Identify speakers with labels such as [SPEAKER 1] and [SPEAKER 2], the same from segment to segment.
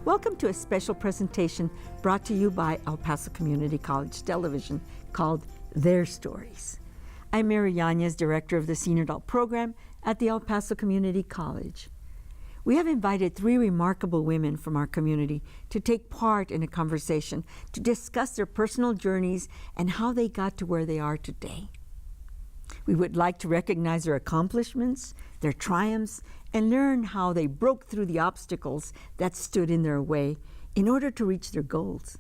[SPEAKER 1] Welcome to a special presentation brought to you by El Paso Community College Television called Their Stories. I'm Mary Yañez, Director of the Senior Adult Program at the El Paso Community College. We have invited 3 remarkable women from our community to take part in a conversation to discuss their personal journeys and how they got to where they are today. We would like to recognize their accomplishments, their triumphs, and learn how they broke through the obstacles that stood in their way in order to reach their goals.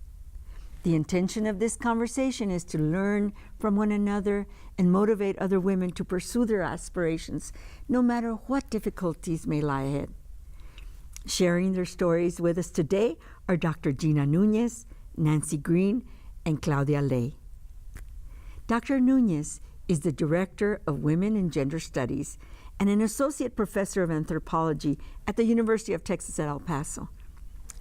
[SPEAKER 1] The intention of this conversation is to learn from one another and motivate other women to pursue their aspirations, no matter what difficulties may lie ahead. Sharing their stories with us today are Dr. Gina Nuñez, Nancy Green, and Claudia Ley. Dr. Nuñez is the Director of Women and Gender Studies and an Associate Professor of Anthropology at the University of Texas at El Paso.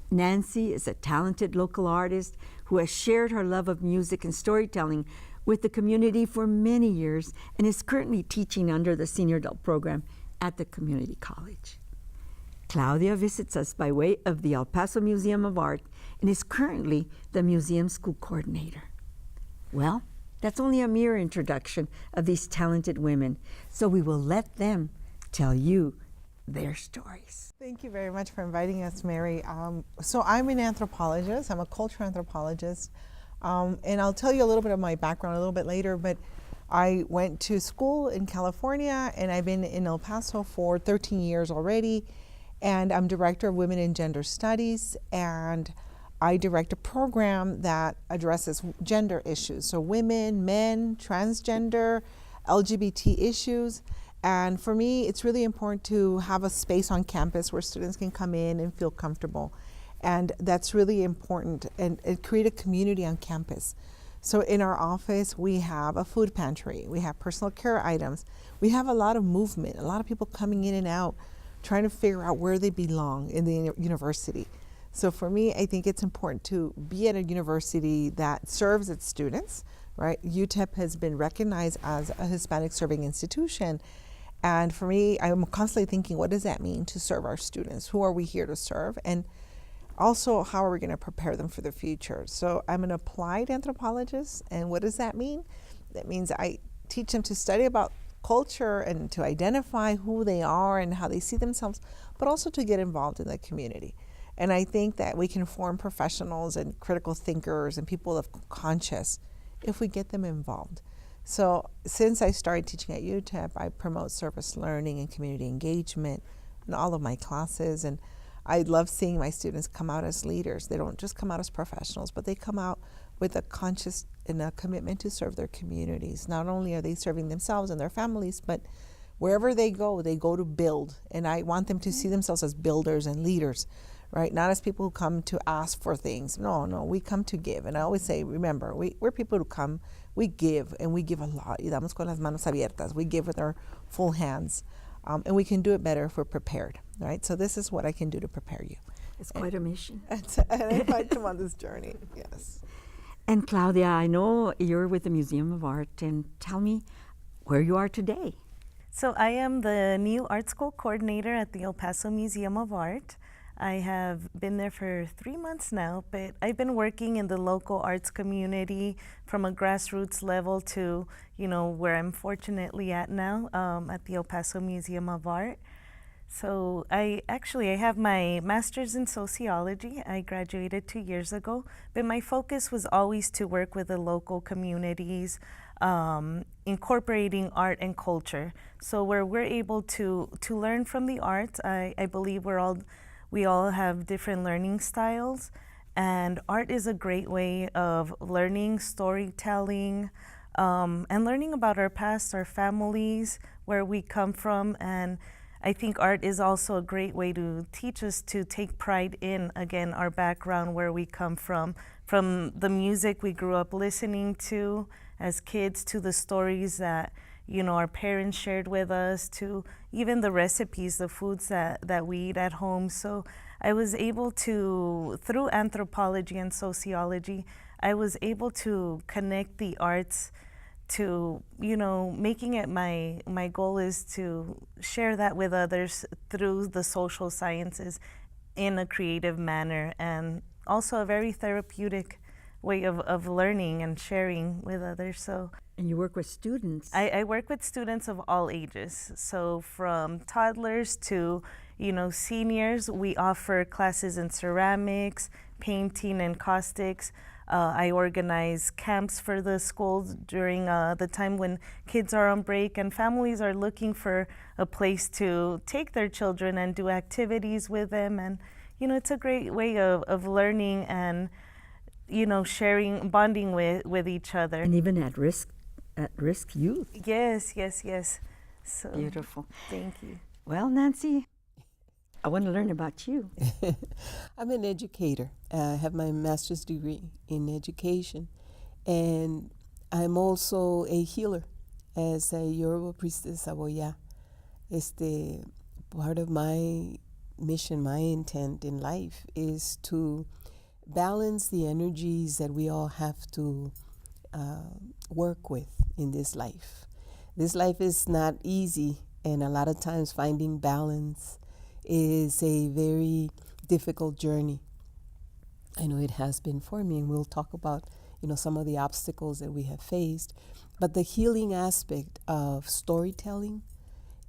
[SPEAKER 1] Nancy is a talented local artist who has shared her love of music and storytelling with the community for many years and is currently teaching under the Senior Adult Program at the community college. Claudia visits us by way of the El Paso Museum of Art and is currently the museum school coordinator. Well, that's only a mere introduction of these talented women, so we will let them tell you their stories.
[SPEAKER 2] Thank you very much for inviting us, Mary. So I'm an anthropologist. I'm a cultural anthropologist, and I'll tell you a little bit of my background a little bit later, but I went to school in California, and I've been in El Paso for 13 years already, and I'm Director of Women and Gender Studies, and I direct a program that addresses gender issues, so women, men, transgender, LGBT issues. And for me, it's really important to have a space on campus where students can come in and feel comfortable. And that's really important, and create a community on campus. So in our office, we have a food pantry, we have personal care items, we have a lot of movement, a lot of people coming in and out, trying to figure out where they belong in the university. So for me, I think it's important to be at a university that serves its students, right? UTEP has been recognized as a Hispanic serving institution. And for me, I'm constantly thinking, what does that mean to serve our students? Who are we here to serve? And also, how are we going to prepare them for the future? So I'm an applied anthropologist. And what does that mean? That means I teach them to study about culture and to identify who they are and how they see themselves, but also to get involved in the community. And I think that we can form professionals and critical thinkers and people of conscience if we get them involved. So since I started teaching at UTEP, I promote service learning and community engagement in all of my classes. And I love seeing my students come out as leaders. They don't just come out as professionals, but they come out with a conscious and a commitment to serve their communities. Not only are they serving themselves and their families, but wherever they go to build. And I want them to see themselves as builders and leaders, right? Not as people who come to ask for things. No, we come to give. And I always say, remember, we're people who come, we give, and we give a lot. Y damos con las manos abiertas. We give with our full hands. And we can do it better if we're prepared, right? So this is what I can do to prepare you.
[SPEAKER 1] It's quite a mission.
[SPEAKER 2] And I invite them on this journey, yes.
[SPEAKER 1] And Claudia, I know you're with the Museum of Art, and tell me where you are today.
[SPEAKER 3] So I am the new art school coordinator at the El Paso Museum of Art. I have been there for 3 months now, but I've been working in the local arts community from a grassroots level to, where I'm fortunately at now, at the El Paso Museum of Art. So I have my master's in sociology. I graduated 2 years ago, but my focus was always to work with the local communities, incorporating art and culture. So where we're able to learn from the arts, I believe we all have different learning styles, and art is a great way of learning, storytelling, and learning about our past, our families, where we come from. And I think art is also a great way to teach us to take pride in, again, our background, where we come from the music we grew up listening to as kids, to the stories that our parents shared with us, to even the recipes, the foods that we eat at home. So I was able to, through anthropology and sociology, I was able to connect the arts to, making it my goal is to share that with others through the social sciences in a creative manner, and also a very therapeutic way of learning and sharing with others. So
[SPEAKER 1] And you work with students.
[SPEAKER 3] I work with students of all ages, so from toddlers to seniors. We offer classes in ceramics, painting, and caustics. I organize camps for the schools during the time when kids are on break and families are looking for a place to take their children and do activities with them. And it's a great way of learning and sharing, bonding with each other.
[SPEAKER 1] And even at risk youth.
[SPEAKER 3] Yes. So
[SPEAKER 1] Beautiful.
[SPEAKER 3] thank you.
[SPEAKER 1] Well, Nancy, I want to learn about you.
[SPEAKER 4] I'm an educator. I have my master's degree in education, and I'm also a healer as a Yoruba priestess Aboya. Part of my mission, my intent in life is to balance the energies that we all have to work with in this life. This life is not easy, and a lot of times finding balance is a very difficult journey. I know it has been for me, and we'll talk about some of the obstacles that we have faced. But the healing aspect of storytelling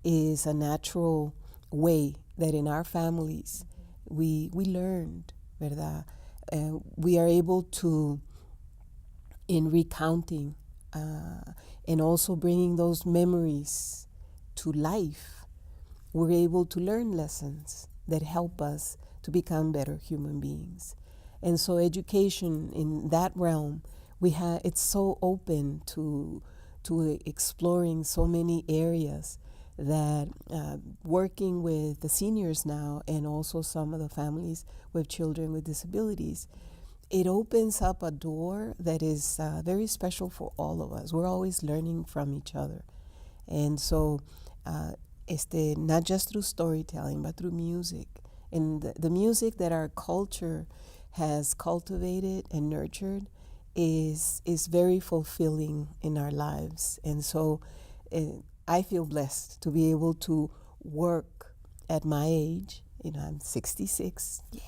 [SPEAKER 4] is a natural way that in our families we learned, ¿verdad? We are able to, in recounting and also bringing those memories to life, we're able to learn lessons that help us to become better human beings. And so education in that realm, it's so open to exploring so many areas that working with the seniors now and also some of the families with children with disabilities, it opens up a door that is very special for all of us. We're always learning from each other. And so not just through storytelling, but through music. And the music that our culture has cultivated and nurtured is very fulfilling in our lives. And so I feel blessed to be able to work at my age. I'm 66. Yes.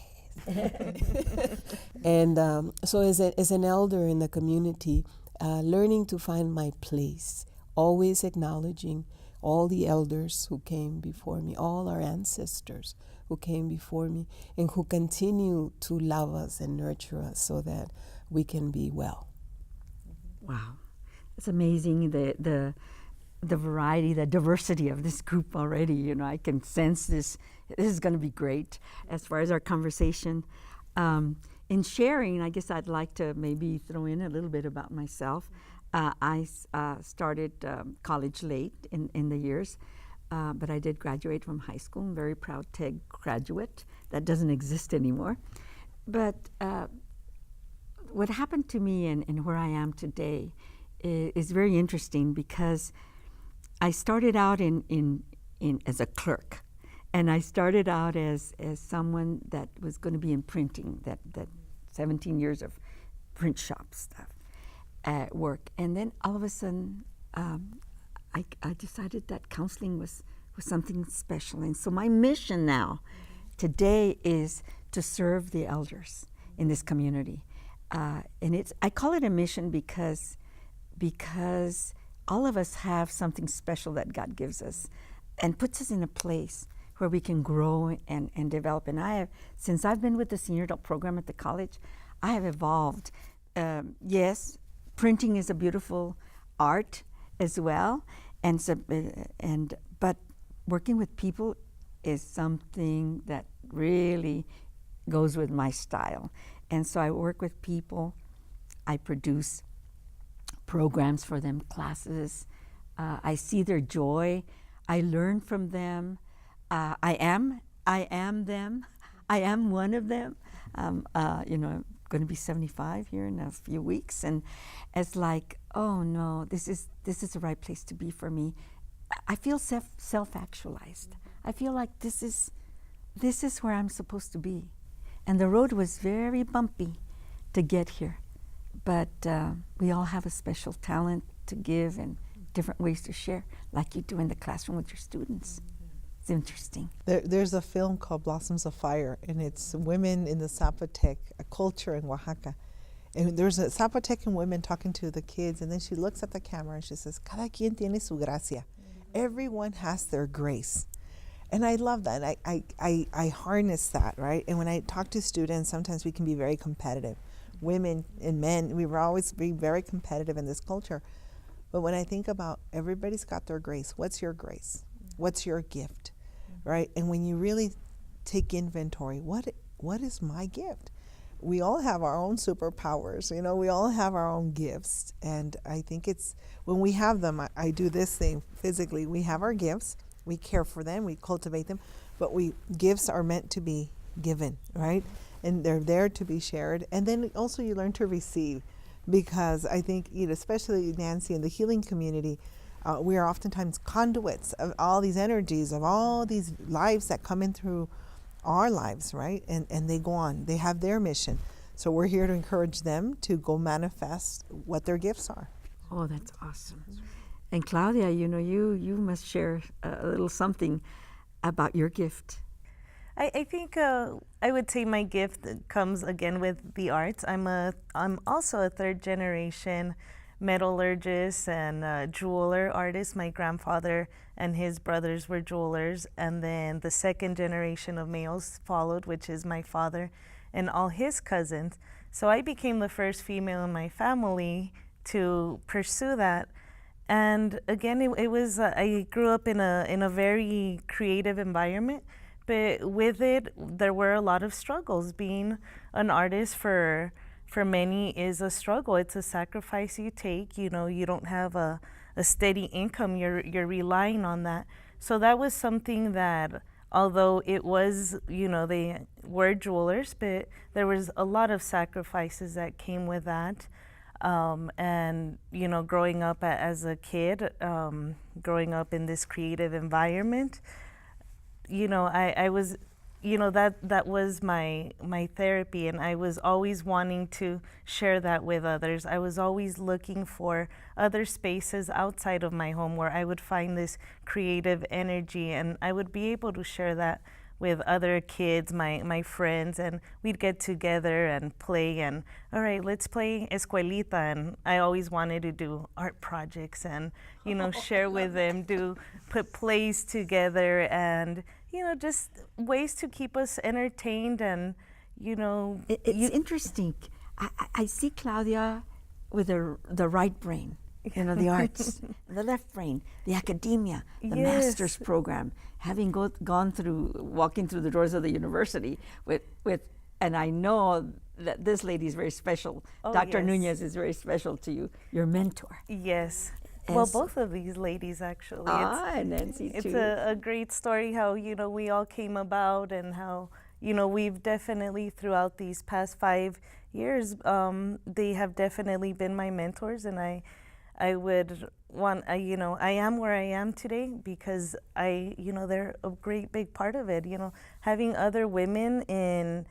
[SPEAKER 4] And so as an elder in the community, learning to find my place, always acknowledging all the elders who came before me, all our ancestors who came before me, and who continue to love us and nurture us so that we can be well.
[SPEAKER 1] Wow. It's amazing the variety, the diversity of this group already. I can sense this. This is going to be great as far as our conversation. In sharing, I guess I'd like to maybe throw in a little bit about myself. I started college late in the years, but I did graduate from high school. I'm a very proud TEG graduate. That doesn't exist anymore. But what happened to me and where I am today is very interesting, because I started out in as a clerk, and I started out as someone that was going to be in printing, that 17 years of print shop stuff at work. And then all of a sudden, I decided that counseling was something special. And so my mission now today is to serve the elders in this community. And I call it a mission because all of us have something special that God gives us and puts us in a place where we can grow and develop. And since I've been with the senior adult program at the college, I have evolved. Yes, printing is a beautiful art as well, but working with people is something that really goes with my style. And so I work with people. I produce programs for them, classes. I see their joy. I learn from them. I am them. I am one of them. I'm going to be 75 here in a few weeks, and it's like, oh no, this is the right place to be for me. I feel self-actualized. I feel like this is where I'm supposed to be. And the road was very bumpy to get here. But we all have a special talent to give and different ways to share, like you do in the classroom with your students. It's interesting.
[SPEAKER 2] There's a film called Blossoms of Fire, and it's women in the Zapotec culture in Oaxaca. And there's a Zapotecan woman talking to the kids, and then she looks at the camera and she says, "Cada quien tiene su gracia." Everyone has their grace. And I love that. I harness that, right? And when I talk to students, sometimes we can be very competitive. Women and men, we will always be very competitive in this culture. But when I think about everybody's got their grace, what's your grace? What's your gift, right? And when you really take inventory, what is my gift? We all have our own superpowers, you know, we all have our own gifts. And I think it's, when we have them, I do this thing physically, we have our gifts, we care for them, we cultivate them, but gifts are meant to be given, right? And they're there to be shared. And then also you learn to receive, because I think, you know, especially Nancy in the healing community, we are oftentimes conduits of all these energies, of all these lives that come in through our lives, right? And they go on, they have their mission. So we're here to encourage them to go manifest what their gifts are.
[SPEAKER 1] Oh, that's awesome. And Claudia, you know, you must share a little something about your gift.
[SPEAKER 3] I think I would say my gift comes again with the arts. I'm also a third generation metallurgist and jeweler artist. My grandfather and his brothers were jewelers, and then the second generation of males followed, which is my father and all his cousins. So I became the first female in my family to pursue that. And again, it was I grew up in a very creative environment, but with it there were a lot of struggles. Being an artist for many is a struggle. It's a sacrifice you take. You know, you don't have a steady income. You're relying on that. So that was something that, although it was, you know, they were jewelers, but there was a lot of sacrifices that came with that. And, you know, growing up as a kid, growing up in this creative environment, you know, I was, you know, that was my therapy, and I was always wanting to share that with others. I was always looking for other spaces outside of my home where I would find this creative energy, and I would be able to share that with other kids, my friends, and we'd get together and play, and all right, let's play Escuelita. And I always wanted to do art projects and, you know, share with them, put plays together, and, you know, just ways to keep us entertained. And, you know,
[SPEAKER 1] It's interesting. I see Claudia with the right brain, you know, the arts, the left brain, the academia, the master's program, having walking through the doors of the university with, and I know that this lady is very special.
[SPEAKER 3] Oh,
[SPEAKER 1] Dr.
[SPEAKER 3] yes.
[SPEAKER 1] Nuñez is very special to you, your mentor.
[SPEAKER 3] Yes. Well, both of these ladies, actually.
[SPEAKER 1] And Nancy,
[SPEAKER 3] it's
[SPEAKER 1] too.
[SPEAKER 3] a great story how, you know, we all came about, and how, you know, we've definitely throughout these past 5 years, they have definitely been my mentors, and I would want, you know, I am where I am today because you know, they're a great big part of it. You know, having other women in,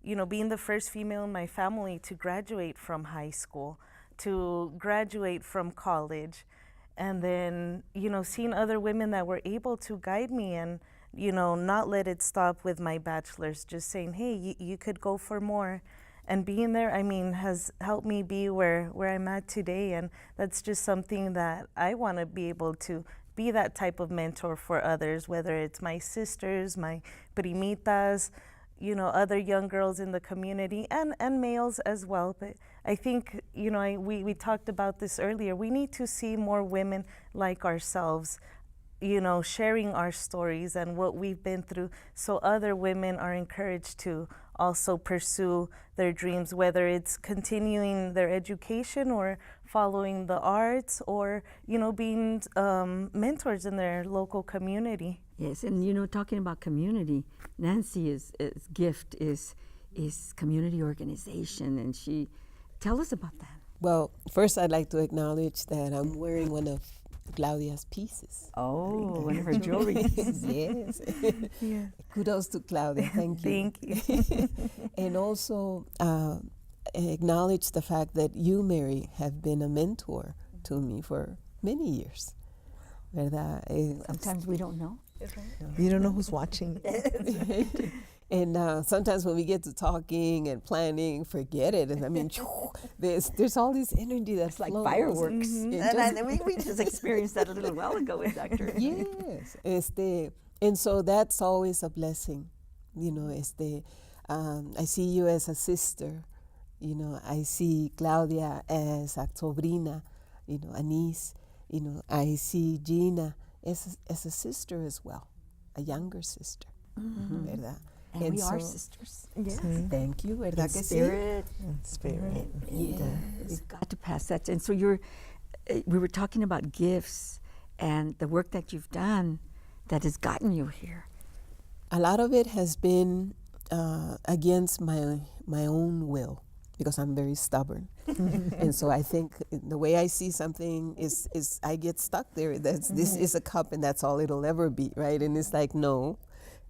[SPEAKER 3] you know, being the first female in my family to graduate from high school, to graduate from college, and then, you know, seeing other women that were able to guide me and, you know, not let it stop with my bachelor's, just saying, hey, you could go for more. And being there, I mean, has helped me be where I'm at today. And that's just something that I want to be able to be, that type of mentor for others, whether it's my sisters, my primitas, you know, other young girls in the community, and males as well. But I think, you know, we talked about this earlier. We need to see more women like ourselves, you know, sharing our stories and what we've been through, so other women are encouraged to also pursue their dreams, whether it's continuing their education or following the arts, or, you know, being mentors in their local community.
[SPEAKER 1] Yes, and, you know, talking about community, Nancy's gift is community organization, and tell us about that.
[SPEAKER 4] Well, first I'd like to acknowledge that I'm wearing one of Claudia's pieces.
[SPEAKER 1] Oh, one of her jewelry pieces.
[SPEAKER 4] Yes.
[SPEAKER 3] Yeah.
[SPEAKER 4] Kudos to Claudia. Thank you.
[SPEAKER 3] Thank you.
[SPEAKER 4] And also acknowledge the fact that you, Mary, have been a mentor to me for many years. ¿Verdad?
[SPEAKER 1] Sometimes we don't know.
[SPEAKER 2] You don't know who's watching.
[SPEAKER 4] And sometimes when we get to talking and planning, forget it. And I mean, there's all this energy that's
[SPEAKER 1] Like
[SPEAKER 4] flows.
[SPEAKER 1] fireworks.
[SPEAKER 4] Mm-hmm.
[SPEAKER 1] We just experienced that a little while ago with Dr.
[SPEAKER 4] Yes. And so that's always a blessing. You know, I see you as a sister. You know, I see Claudia as a sobrina, you know, a niece. You know, I see Gina as a sister as well, a younger sister. ¿Verdad?
[SPEAKER 1] And we are
[SPEAKER 4] so-
[SPEAKER 1] sisters.
[SPEAKER 2] Yes.
[SPEAKER 4] Thank you, ¿verdad que sí?
[SPEAKER 1] Spirit.
[SPEAKER 2] Spirit.
[SPEAKER 1] We've got to pass that. And so we were talking about gifts and the work that you've done that has gotten you here.
[SPEAKER 4] A lot of it has been against my own will, because I'm very stubborn. And so I think the way I see something is I get stuck there. This is a cup and that's all it'll ever be, right? And it's like, no,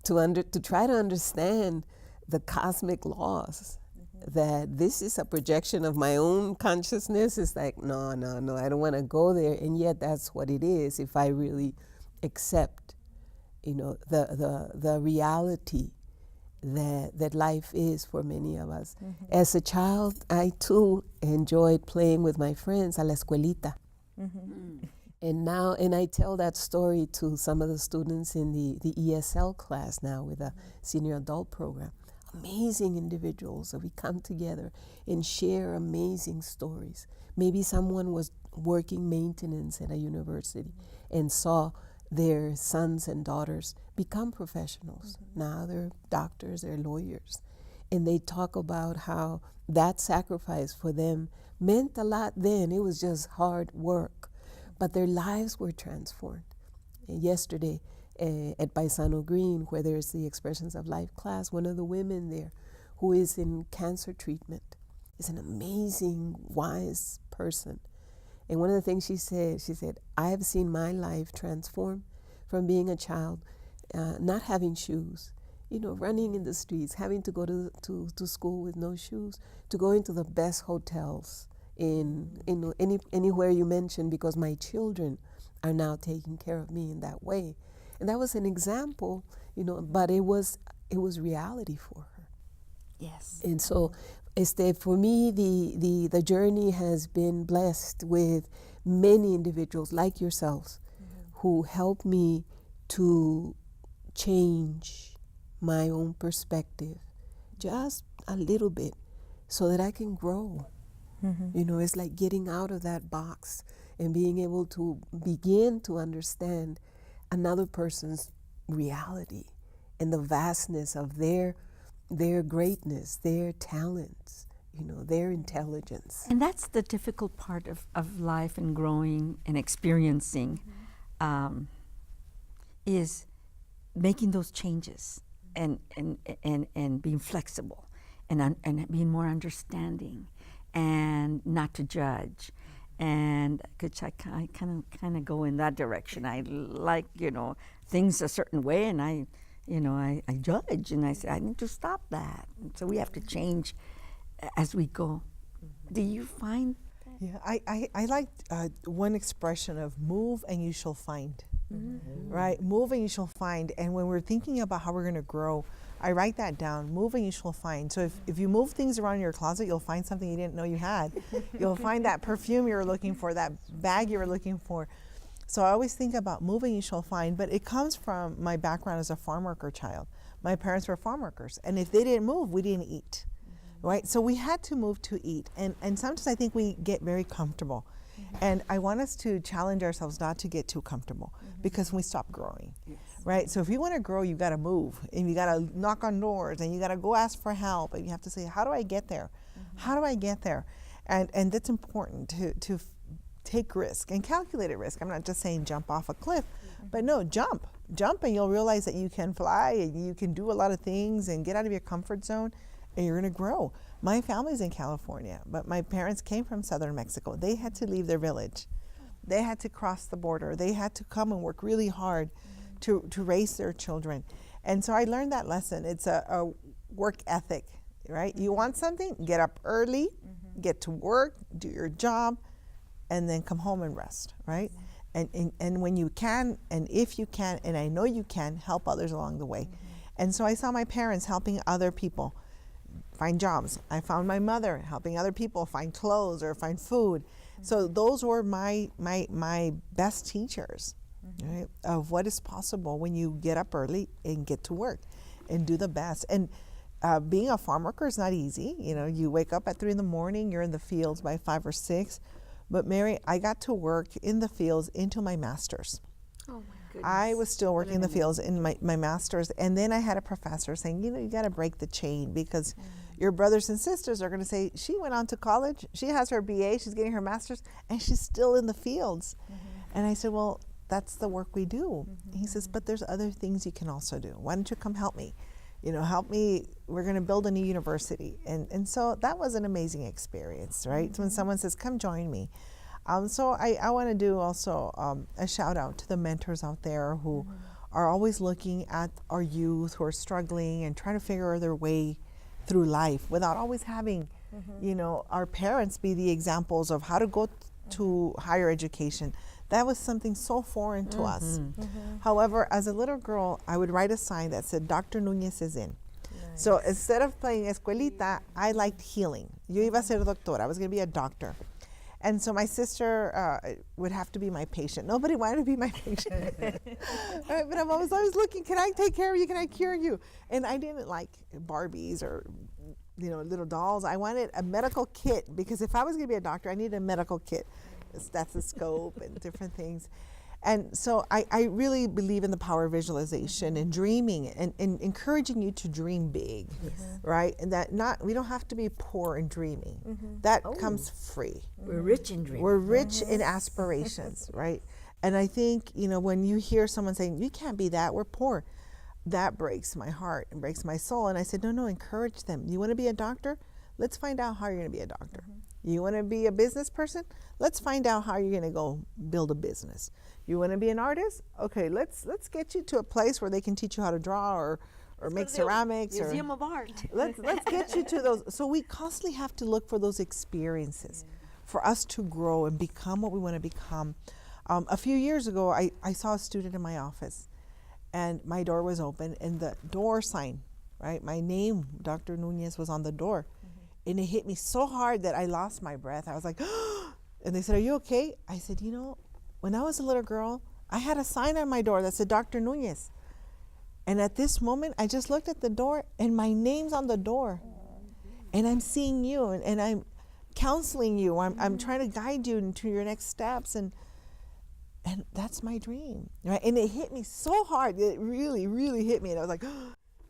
[SPEAKER 4] to try to understand the cosmic laws, that this is a projection of my own consciousness, is like, no, I don't want to go there. And yet that's what it is if I really accept, you know, the reality that life is for many of us. As a child, I too enjoyed playing with my friends a la escuelita. And I tell that story to some of the students in the ESL class now with a senior adult program. Amazing individuals that we come together and share amazing stories. Maybe someone was working maintenance at a university and saw their sons and daughters become professionals. Now they're doctors, they're lawyers. And they talk about how that sacrifice for them meant a lot then. It was just hard work. But their lives were transformed. Yesterday at Paisano Green, where there's the Expressions of Life class, one of the women there who is in cancer treatment is an amazing, wise person. And one of the things she said, I have seen my life transform from being a child, not having shoes, you know, running in the streets, having to go to school with no shoes, to going to the best hotels anywhere you mention, because my children are now taking care of me in that way. And that was an example, you know, but it was reality for her.
[SPEAKER 1] Yes.
[SPEAKER 4] And so for me, the journey has been blessed with many individuals like yourselves who help me to change my own perspective just a little bit so that I can grow. You know, it's like getting out of that box and being able to begin to understand another person's reality and the vastness of their greatness, their talents, you know, their intelligence.
[SPEAKER 1] And that's the difficult part of life and growing and experiencing, is making those changes and being flexible and being more understanding and not to judge. And I kind of go in that direction. I like, you know, things a certain way, and I judge, and I say, I need to stop that. And so we have to change as we go. Do you find that?
[SPEAKER 2] Yeah, I like one expression of move and you shall find. Right? Move and you shall find. And when we're thinking about how we're going to grow, I write that down. Move and you shall find. So if you move things around in your closet, you'll find something you didn't know you had. You'll find that perfume you were looking for, that bag you were looking for. So I always think about moving you shall find, but it comes from my background as a farm worker child. My parents were farm workers, and if they didn't move, we didn't eat, right? So we had to move to eat, and sometimes I think we get very comfortable. And I want us to challenge ourselves not to get too comfortable, because we stop growing, right? So if you want to grow, you got to move, and you got to knock on doors, and you got to go ask for help, and you have to say, how do I get there? How do I get there? And that's important to take risk and calculated risk. I'm not just saying jump off a cliff, but no, jump and you'll realize that you can fly and you can do a lot of things and get out of your comfort zone, and you're going to grow. My family's in California, but my parents came from southern Mexico. They had to leave their village. They had to cross the border. They had to come and work really hard to raise their children. And so I learned that lesson. It's a work ethic, right? You want something, get up early, get to work, do your job, and then come home and rest, right? and when you can, and if you can, and I know you can, help others along the way. And so I saw my parents helping other people find jobs. I found my mother helping other people find clothes or find food. So those were my best teachers, right, of what is possible when you get up early and get to work and do the best. And being a farm worker is not easy. You know, you wake up at 3 in the morning, you're in the fields by 5 or 6. But Mary, I got to work in the fields into my master's.
[SPEAKER 1] Oh my goodness.
[SPEAKER 2] I was still working in the fields in my master's, and then I had a professor saying, you know, you got to break the chain because your brothers and sisters are going to say, she went on to college, she has her BA, she's getting her master's, and she's still in the fields. And I said, well, that's the work we do. He says, but there's other things you can also do. Why don't you come help me? You know, help me, we're going to build a new university. And so that was an amazing experience, right? When someone says, come join me. So I want to do also a shout out to the mentors out there who are always looking at our youth who are struggling and trying to figure their way through life without always having, you know, our parents be the examples of how to go to higher education. That was something so foreign to us. However, as a little girl, I would write a sign that said, Dr. Nuñez is in.
[SPEAKER 3] Nice.
[SPEAKER 2] So instead of playing escuelita, I liked healing. Yo iba a ser doctora. I was going to be a doctor. And so my sister would have to be my patient. Nobody wanted to be my patient. Right, but I was always looking, can I take care of you? Can I cure you? And I didn't like Barbies or, you know, little dolls. I wanted a medical kit because if I was going to be a doctor, I needed a medical kit. A stethoscope and different things. And so I really believe in the power of visualization and dreaming and encouraging you to dream big, right? And that we don't have to be poor in dreaming. That comes free.
[SPEAKER 1] We're rich in dreams.
[SPEAKER 2] We're rich in aspirations, right? And I think, you know, when you hear someone saying, you can't be that, we're poor, that breaks my heart and breaks my soul. And I said, no, encourage them. You want to be a doctor? Let's find out how you're going to be a doctor. You want to be a business person? Let's find out how you're going to go build a business. You want to be an artist? Okay, let's get you to a place where they can teach you how to draw or make ceramics.
[SPEAKER 1] Museum of Art.
[SPEAKER 2] Let's get you to those. So we constantly have to look for those experiences for us to grow and become what we want to become. A few years ago, I saw a student in my office, and my door was open, and the door sign, right, my name, Dr. Nuñez, was on the door. And it hit me so hard that I lost my breath. I was like, and they said, are you okay? I said, you know, when I was a little girl, I had a sign on my door that said Dr. Nuñez. And at this moment, I just looked at the door and my name's on the door. And I'm seeing you and I'm counseling you. I'm trying to guide you into your next steps. And that's my dream, right? And it hit me so hard. It really, really hit me. And I was like,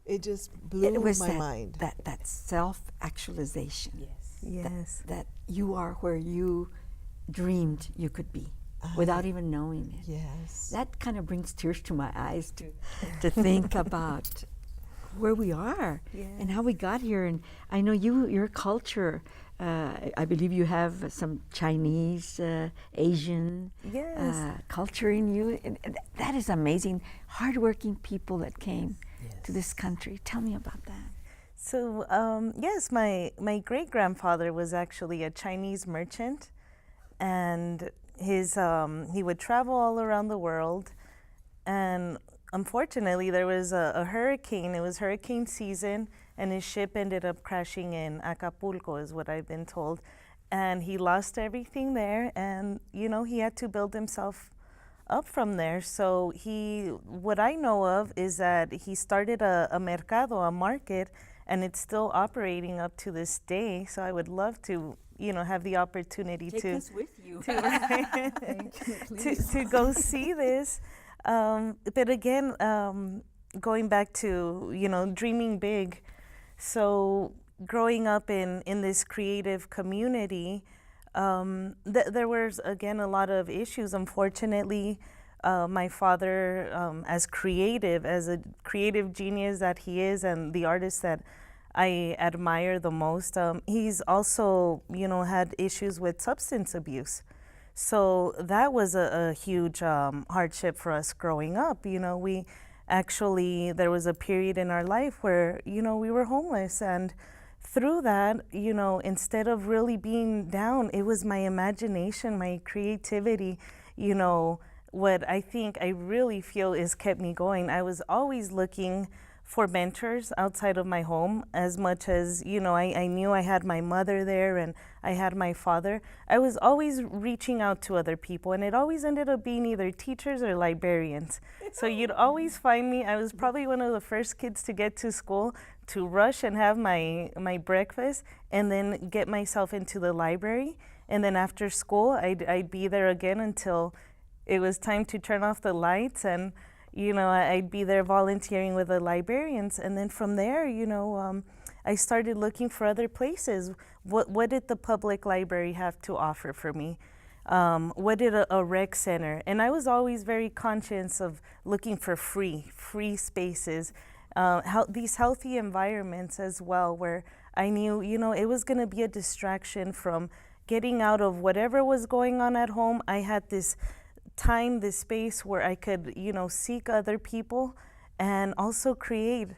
[SPEAKER 2] it just blew my mind.
[SPEAKER 1] That self-actualization.
[SPEAKER 3] Yes.
[SPEAKER 1] That you are where you dreamed you could be without even knowing it.
[SPEAKER 2] Yes.
[SPEAKER 1] That kind of brings tears to my eyes to think about where we are and how we got here. And I know your culture, I believe you have some Chinese, Asian culture in you. And that is amazing. Hardworking people that came to this country. Tell me about that.
[SPEAKER 3] So yes, my great-grandfather was actually a Chinese merchant, and he would travel all around the world, and unfortunately there was a hurricane. It was hurricane season, and his ship ended up crashing in Acapulco, is what I've been told, and he lost everything there, and you know, he had to build himself up from there. So what I know of is that he started a mercado, a market, and it's still operating up to this day. So I would love to, you know, have the opportunity
[SPEAKER 1] Take us with you.
[SPEAKER 3] to go see this. But again, going back to, you know, dreaming big. So growing up in this creative community, there was, again, a lot of issues. Unfortunately, my father, as a creative genius that he is and the artist that I admire the most, he's also, you know, had issues with substance abuse. So that was a huge hardship for us growing up. You know, there was a period in our life where, you know, we were homeless, and through that, you know, instead of really being down, it was my imagination, my creativity, you know, what I think I really feel is kept me going. I was always looking for mentors outside of my home, as much as, I knew I had my mother there and I had my father. I was always reaching out to other people, and it always ended up being either teachers or librarians. So you'd always find me. I was probably one of the first kids to get to school, to rush and have my breakfast and then get myself into the library. And then after school, I'd be there again until it was time to turn off the lights, and I'd be there volunteering with the librarians. And then from there, I started looking for other places. What did the public library have to offer for me? What did a rec center? And I was always very conscious of looking for free spaces, these healthy environments as well, where I knew, it was going to be a distraction from getting out of whatever was going on at home. I had this time, this space where I could, seek other people and also create.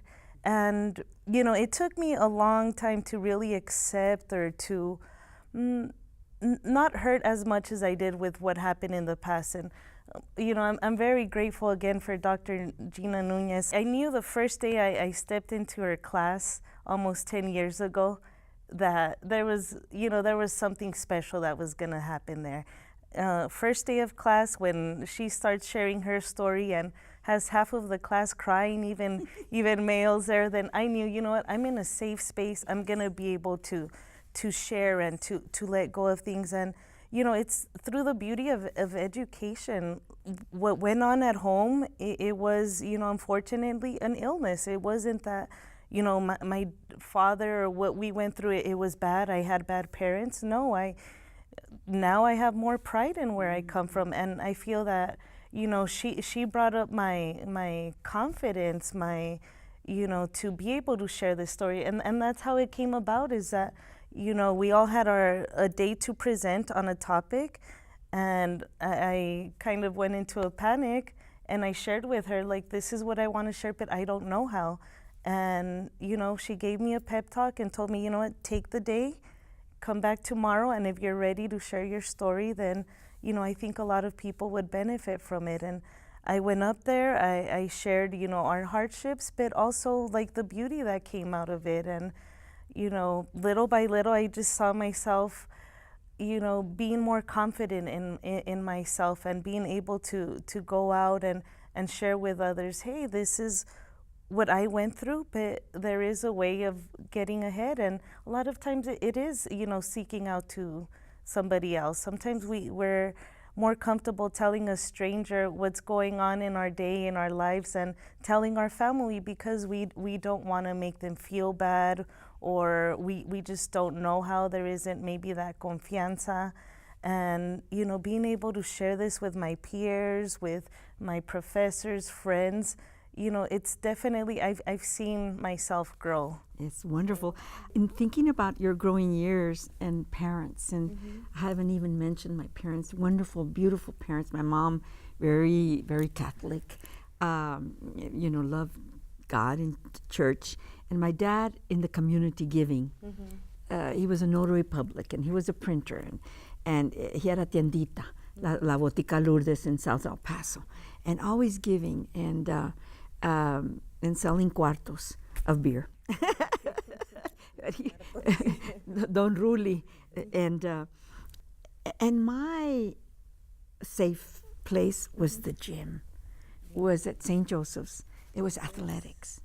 [SPEAKER 3] And, it took me a long time to really accept or to not hurt as much as I did with what happened in the past. And, I'm very grateful again for Dr. Gina Nuñez. I knew the first day I stepped into her class almost 10 years ago that there was something special that was going to happen there. First day of class, when she starts sharing her story and has half of the class crying, even males there, then I knew, I'm in a safe space. I'm gonna be able to share and to let go of things. And it's through the beauty of education. What went on at home, it was, unfortunately, an illness. It wasn't that, my father or what we went through, it was bad. I had bad parents. No, now I have more pride in where I come from, and I feel that she brought up my confidence, to be able to share this story, and that's how it came about. Is that we all had a day to present on a topic, and I kind of went into a panic, and I shared with her, like, this is what I want to share, but I don't know how. And she gave me a pep talk and told me, take the day, come back tomorrow, and if you're ready to share your story, then I think a lot of people would benefit from it. And I went up there, I shared our hardships, but also like the beauty that came out of it. And little by little, I just saw myself being more confident in myself, and being able to go out and share with others, hey, this is what I went through, but there is a way of getting ahead. And a lot of times it is, seeking out to somebody else. Sometimes we're more comfortable telling a stranger what's going on in our day, in our lives, and telling our family, because we don't want to make them feel bad, or we just don't know how. There isn't maybe that confianza. And, being able to share this with my peers, with my professors, friends, it's definitely, I've seen myself grow.
[SPEAKER 1] It's wonderful. In thinking about your growing years and parents, and I haven't even mentioned my parents, wonderful, beautiful parents. My mom, very, very Catholic, loved God and church. And my dad in the community giving. He was a notary public, and he was a printer, and he had a tiendita, La Botica Lourdes in South El Paso, and always giving and selling cuartos of beer. Don Ruli. And my safe place was the gym, was at St. Joseph's. It was athletics.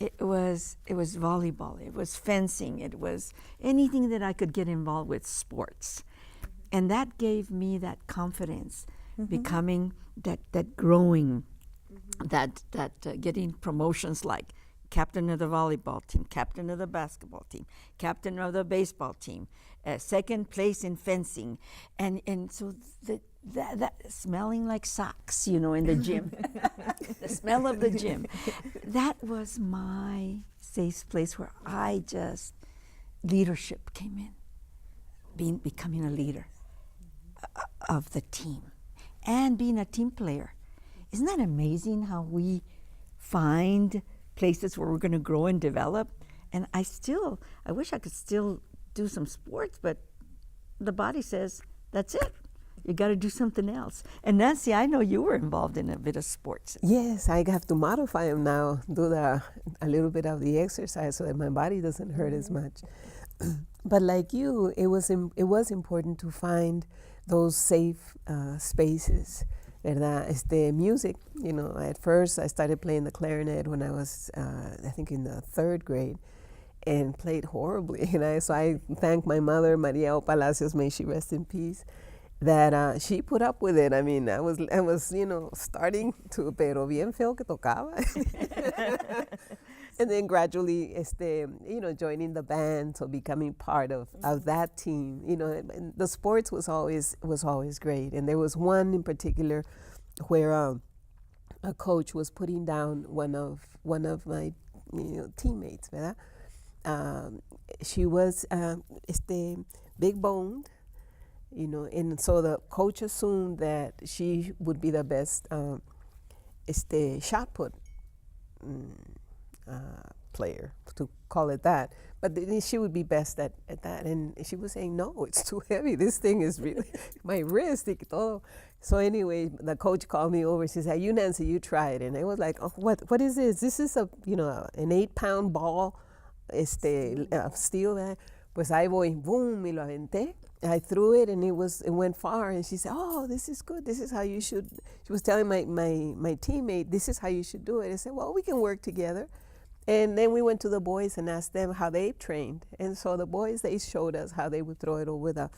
[SPEAKER 1] It was volleyball. It was fencing. It was anything that I could get involved with sports. And that gave me that confidence, becoming that growing, that getting promotions like captain of the volleyball team, captain of the basketball team, captain of the baseball team, second place in fencing, and so that smelling like socks, in the gym, the smell of the gym. That was my safe place where leadership came in, becoming a leader of the team, and being a team player. Isn't that amazing how we find places where we're going to grow and develop? And I wish I could still do some sports, but the body says, that's it. You got to do something else. And Nancy, I know you were involved in a bit of sports.
[SPEAKER 4] Yes, I have to modify them now, do a little bit of the exercise so that my body doesn't hurt as much. But like you, it was important to find those safe spaces. ¿Verdad? Music, you know, at first I started playing the clarinet when I was, I think in the 3rd grade, and played horribly. You know? So I thank my mother, Maria Palacios, may she rest in peace, that she put up with it. I mean, I was, you know, starting to, pero bien feo que tocaba. And then gradually, you know, joining the band, so becoming part of that team. You know, and the sports was always great. And there was one in particular where a coach was putting down one of my, you know, teammates, ¿verdad? She was big boned, you know, and so the coach assumed that she would be the best shot put player, to call it that, but she would be best at that. And she was saying, no, it's too heavy. This thing is really my wrist y todo. So anyway, the coach called me over. She said, "You Nancy, you try it." And I was like, "Oh, what is this? This is an 8-pound ball, steel." Pues ahí voy, boom, y lo aventé. I threw it and it went far. And she said, "Oh, this is good. This is how you should." She was telling my teammate, "This is how you should do it." I said, "Well, we can work together." And then we went to the boys and asked them how they trained. And so the boys, they showed us how they would throw it over the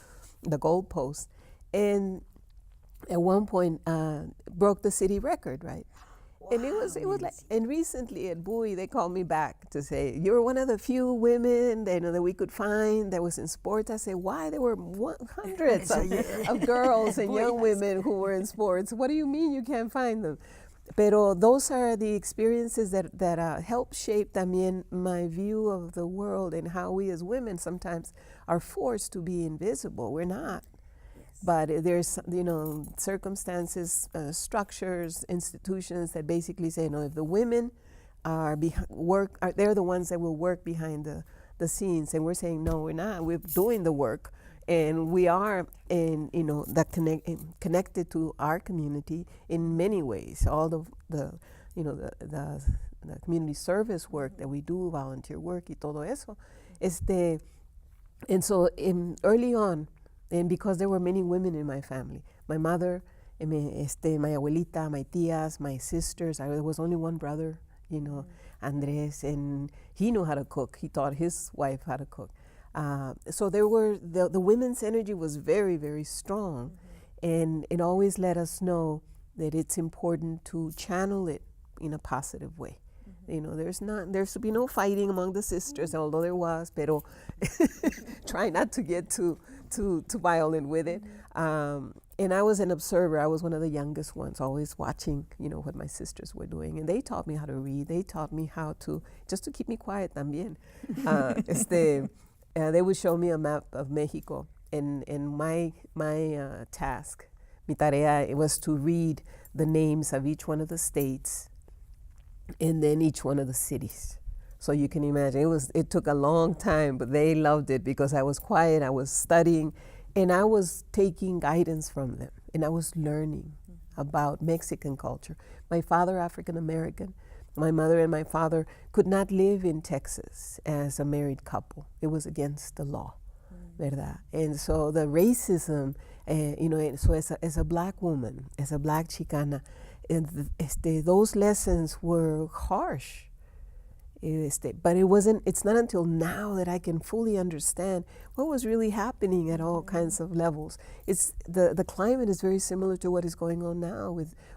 [SPEAKER 4] goalpost. And at one point, broke the city record, right? Wow, and it was like, and recently at Bowie, they called me back to say, "You're one of the few women that we could find that was in sports." I said, "Why? There were hundreds of girls and young women who were in sports. What do you mean you can't find them?" Pero those are the experiences that help shape también my view of the world and how we as women sometimes are forced to be invisible. We're not. But there's, you know, circumstances, structures, institutions that basically say, no, if the women are they're the ones that will work behind the scenes. And we're saying, no, we're not. We're doing the work. And we are, connected to our community in many ways. All the community service work that we do, volunteer work, y todo eso. And so early on, and because there were many women in my family, my mother, my abuelita, my tías, my sisters. There was only one brother, you know, Andres, and he knew how to cook. He taught his wife how to cook. So there were the women's energy was very, very strong, and it always let us know that it's important to channel it in a positive way. You know, there should be no fighting among the sisters, although there was, pero try not to get too violent with it. And I was an observer. I was one of the youngest ones, always watching, you know, what my sisters were doing. And they taught me how to read. They taught me how to, just to keep me quiet también. They would show me a map of Mexico. And my task, mi tarea, it was to read the names of each one of the states and then each one of the cities. So you can imagine, it took a long time, but they loved it because I was quiet, I was studying, and I was taking guidance from them, and I was learning about Mexican culture. My father, African American, my mother and my father could not live in Texas as a married couple. It was against the law, ¿verdad? And so the racism, you know, so as a black woman, as a black Chicana, and those lessons were harsh. But it's not until now that I can fully understand what was really happening at all kinds of levels. It's the climate is very similar to what is going on now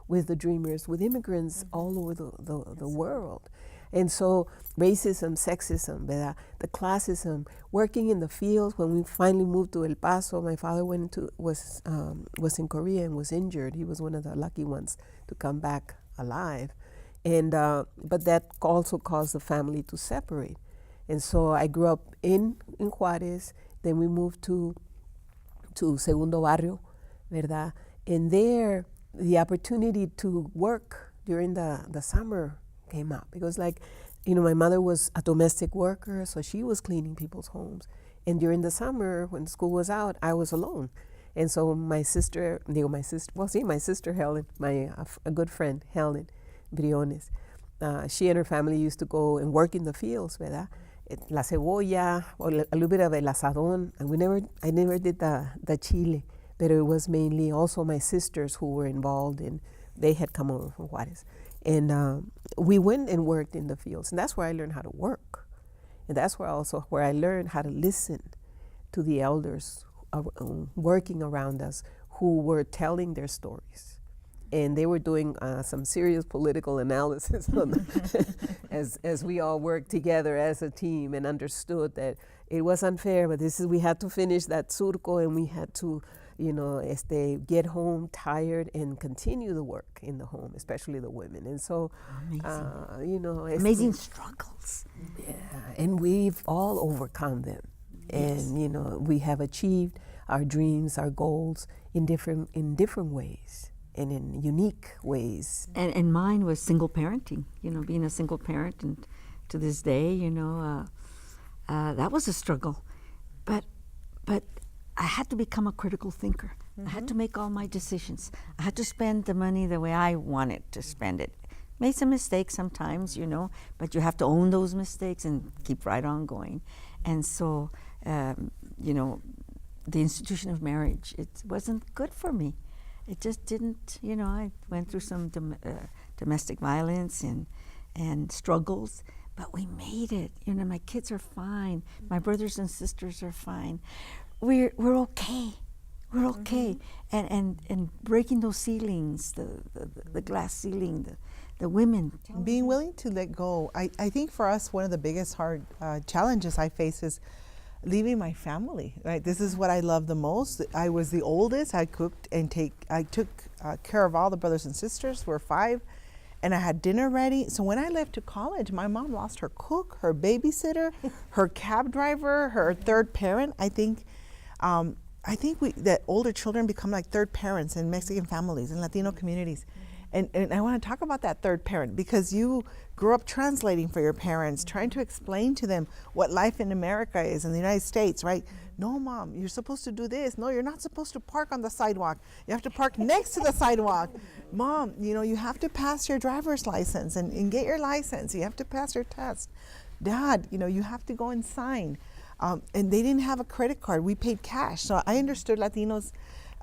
[SPEAKER 4] with the dreamers, with immigrants all over the world. And so racism, sexism, ¿verdad? The classism, working in the fields. When we finally moved to El Paso, my father was in Korea and was injured. He was one of the lucky ones to come back alive. And but that also caused the family to separate. And so I grew up in Juárez. Then we moved to Segundo Barrio, ¿verdad? And there, the opportunity to work during the summer came up. Because, like, you know, my mother was a domestic worker, so she was cleaning people's homes. And during the summer, when school was out, I was alone. And so my sister Helen, a good friend, Helen Briones, she and her family used to go and work in the fields, ¿verdad? La cebolla, or a little bit of el asadón. And I never did the chile, but it was mainly also my sisters who were involved, and they had come over from Juarez. And we went and worked in the fields, and that's where I learned how to work. And that's where I learned how to listen to the elders working around us who were telling their stories. And they were doing some serious political analysis on as we all worked together as a team and understood that it was unfair, but we had to finish that surco, and we had to, get home tired and continue the work in the home, especially the women. And so,
[SPEAKER 1] amazing struggles.
[SPEAKER 4] Yeah, and we've all overcome them. Yes. And we have achieved our dreams, our goals in different ways and in unique ways.
[SPEAKER 1] And mine was single parenting, being a single parent, and to this day, that was a struggle. But I had to become a critical thinker. Mm-hmm. I had to make all my decisions. I had to spend the money the way I wanted to spend it. Made some mistakes sometimes, but you have to own those mistakes and keep right on going. And so, the institution of marriage, it wasn't good for me. It just didn't, I went through some domestic violence and struggles, but we made it. My kids are fine. My brothers and sisters are fine. We're okay. We're okay. Mm-hmm. And breaking those ceilings, the glass ceiling, the women.
[SPEAKER 2] Being willing to let go. I think for us, one of the biggest hard challenges I face is leaving my family, right? This is what I love the most. I was the oldest. I cooked and I took care of all the brothers and sisters. We're 5, and I had dinner ready. So when I left to college, my mom lost her cook, her babysitter, her cab driver, her third parent. I think that older children become like third parents in Mexican families and Latino communities. And I want to talk about that third parent, because you grew up translating for your parents, trying to explain to them what life in America is, in the United States, right? No, Mom, you're supposed to do this. No, you're not supposed to park on the sidewalk. You have to park next to the sidewalk. Mom, you have to pass your driver's license and get your license. You have to pass your test. Dad, you have to go and sign. And they didn't have a credit card. We paid cash. So I understood Latinos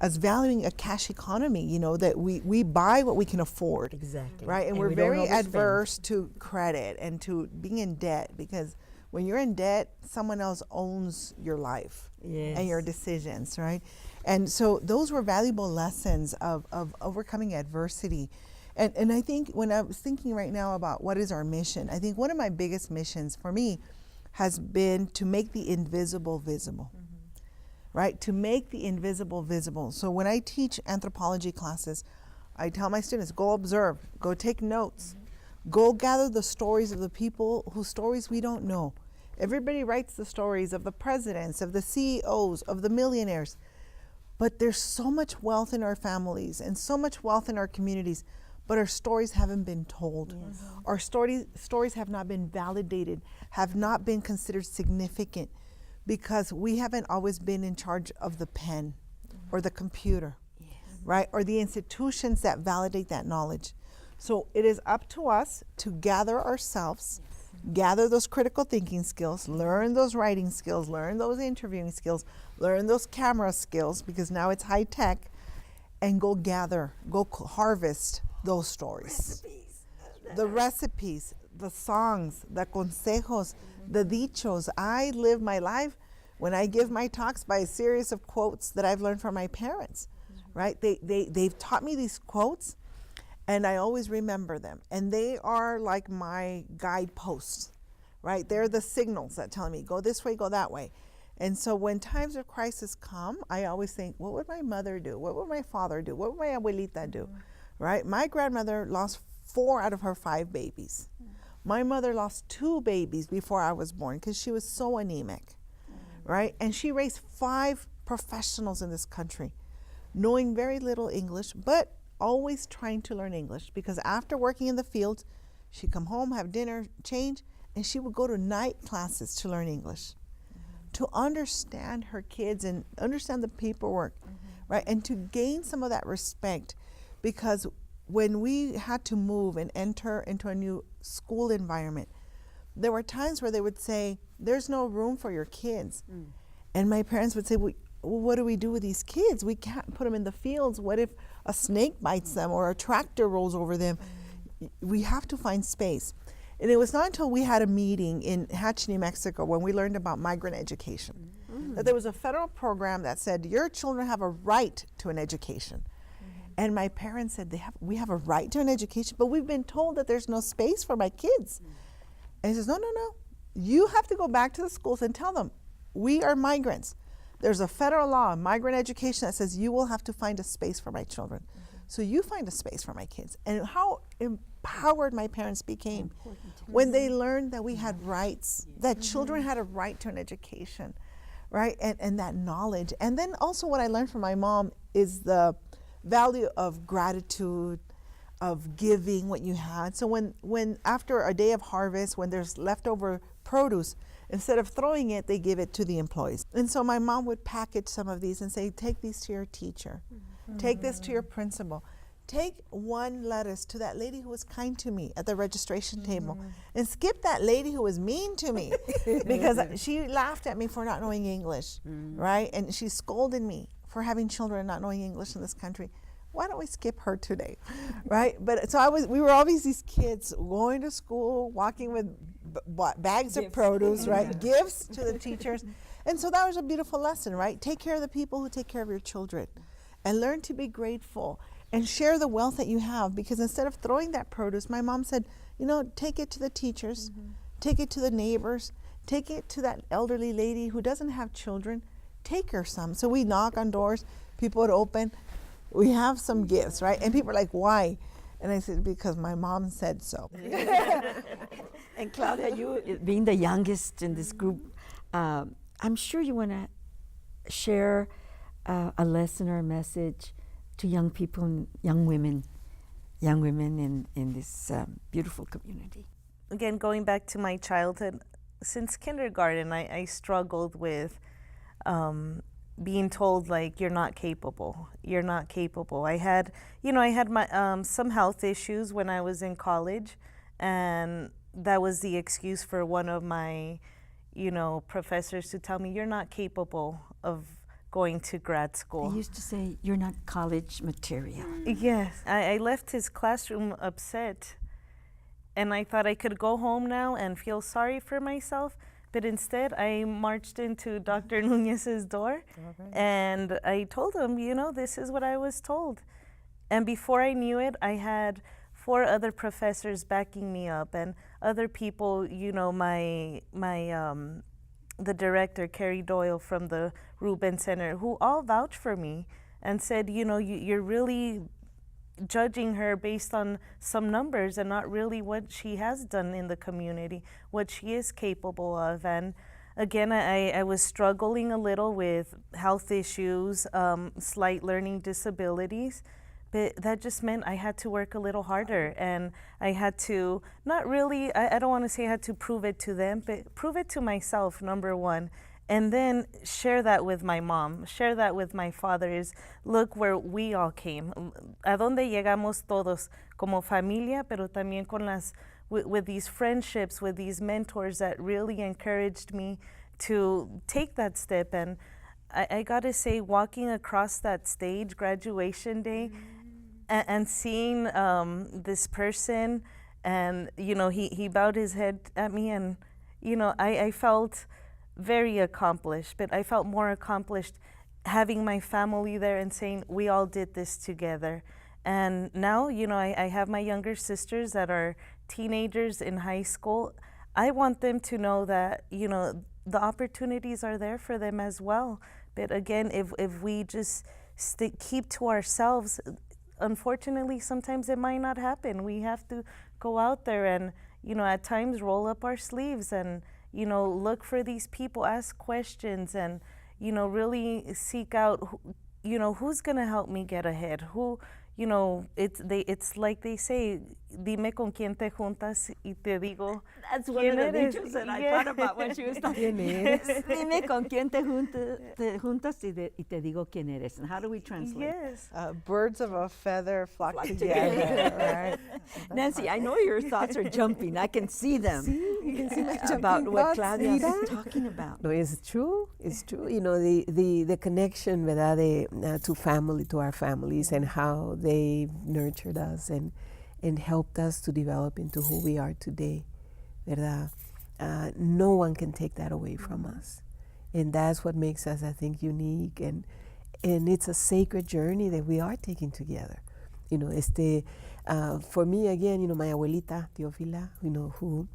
[SPEAKER 2] as valuing a cash economy, that we buy what we can afford.
[SPEAKER 1] Exactly.
[SPEAKER 2] Right? And we're very adverse to credit and to being in debt, because when you're in debt, someone else owns your life. Yes. And your decisions, right? And so those were valuable lessons of overcoming adversity. And I think when I was thinking right now about what is our mission, I think one of my biggest missions for me has been to make the invisible visible. Mm-hmm. Right? To make the invisible visible. So when I teach anthropology classes, I tell my students, go observe, go take notes, go gather the stories of the people whose stories we don't know. Everybody writes the stories of the presidents, of the CEOs, of the millionaires. But there's so much wealth in our families and so much wealth in our communities, but our stories haven't been told. Yes. Our stories have not been validated, have not been considered significant, because we haven't always been in charge of the pen or the computer, yes. Right? Or the institutions that validate that knowledge. So it is up to us to gather ourselves, yes. Gather those critical thinking skills, learn those writing skills, learn those interviewing skills, learn those camera skills, because now it's high tech, and go harvest those stories. The recipes, the songs, the consejos, the dichos. I live my life when I give my talks by a series of quotes that I've learned from my parents, right? They've taught me these quotes, and I always remember them. And they are like my guideposts, right? They're the signals that tell me, go this way, go that way. And so when times of crisis come, I always think, what would my mother do? What would my father do? What would my abuelita do, right? My grandmother lost 4 out of her 5 babies. My mother lost 2 babies before I was born because she was so anemic, right? And she raised 5 professionals in this country, knowing very little English, but always trying to learn English, because after working in the field, she'd come home, have dinner, change, and she would go to night classes to learn English. to understand her kids and understand the paperwork, right? And to gain some of that respect, because when we had to move and enter into a new school environment, there were times where they would say, there's no room for your kids. And my parents would say, well, what do we do with these kids? We can't put them in the fields. What if a snake bites them or a tractor rolls over them? We have to find space. And it was not until we had a meeting in Hatch, New Mexico, when we learned about migrant education, that there was a federal program that said, your children have a right to an education. And my parents said, we have a right to an education, but we've been told that there's no space for my kids. And he says, no. You have to go back to the schools and tell them, we are migrants. There's a federal law, migrant education, that says you will have to find a space for my children. So you find a space for my kids. And how empowered my parents became when they learned that we had rights, that children had a right to an education, right? And that knowledge. And then also what I learned from my mom is the value of gratitude, of giving what you had. So when after a day of harvest, when there's leftover produce, instead of throwing it, they give it to the employees. And so my mom would package some of these and say, take these to your teacher. Take this to your principal. Take one lettuce to that lady who was kind to me at the registration table, and skip that lady who was mean to me because she laughed at me for not knowing English, right? And she scolded me for having children and not knowing English in this country. Why don't we skip her today, right? But so we were always these kids going to school, walking with bags of produce, right? Gifts to the teachers. And so that was a beautiful lesson, right? Take care of the people who take care of your children, and learn to be grateful and share the wealth that you have. Because instead of throwing that produce, my mom said, take it to the teachers, take it to the neighbors, take it to that elderly lady who doesn't have children, take her some. So we knock on doors, people would open, we have some gifts, right? And people are like, why? And I said, because my mom said so.
[SPEAKER 1] And Claudia, you being the youngest in this group, I'm sure you want to share a lesson or a message to young people and young women in this beautiful community.
[SPEAKER 3] Again, going back to my childhood, since kindergarten, I struggled with being told, like, you're not capable. I had my some health issues when I was in college, and that was the excuse for one of my professors to tell me, you're not capable of going to grad school.
[SPEAKER 1] He used to say, you're not college material.
[SPEAKER 3] Yes. I left his classroom upset, and I thought I could go home now and feel sorry for myself, but instead I marched into Dr. Nunez's door, and I told him, this is what I was told. And before I knew it, I had 4 other professors backing me up, and other people, the director, Carrie Doyle from the Rubin Center, who all vouched for me and said, you're really judging her based on some numbers and not really what she has done in the community, what she is capable of. And again, I was struggling a little with health issues, slight learning disabilities, but that just meant I had to work a little harder, and I had to, not really, I don't want to say I had to prove it to them, but prove it to myself, number one, and then share that with my mom, share that with my father, is look where we all came, a donde llegamos todos como familia, pero también con with these friendships, with these mentors that really encouraged me to take that step. And I gotta say, walking across that stage, graduation day, and seeing this person, and he bowed his head at me, and I felt very accomplished, but I felt more accomplished having my family there and saying we all did this together. And now I have my younger sisters that are teenagers in high school. I want them to know that the opportunities are there for them as well. But again, if we just keep to ourselves, unfortunately, sometimes it might not happen. We have to go out there and, at times roll up our sleeves and, look for these people, ask questions, and, really seek out, who's going to help me get ahead? Who, you know, it's like they say, dime con quién te juntas y te digo.
[SPEAKER 1] That's one of
[SPEAKER 3] quién
[SPEAKER 1] the
[SPEAKER 3] eres.
[SPEAKER 1] dichos that I
[SPEAKER 3] Yeah.
[SPEAKER 1] thought about when she was talking. Dime con quién te juntas y te digo quién eres. And how do we translate?
[SPEAKER 3] Yes.
[SPEAKER 2] Birds of a feather flock together, right?
[SPEAKER 1] Nancy, I know your thoughts are jumping. I can see them.
[SPEAKER 4] You can see my
[SPEAKER 1] About
[SPEAKER 4] jumping
[SPEAKER 1] what
[SPEAKER 4] thoughts,
[SPEAKER 1] Claudia is
[SPEAKER 4] Rita.
[SPEAKER 1] talking about.
[SPEAKER 4] No, it's true. It's true. You know, the connection, ¿verdad? To family, to our families, and how they've nurtured us and helped us to develop into who we are today, ¿verdad? No one can take that away from us, and that's what makes us, I think, unique. And it's a sacred journey that we are taking together. You know, for me again, you know, my abuelita Teofila, you know, who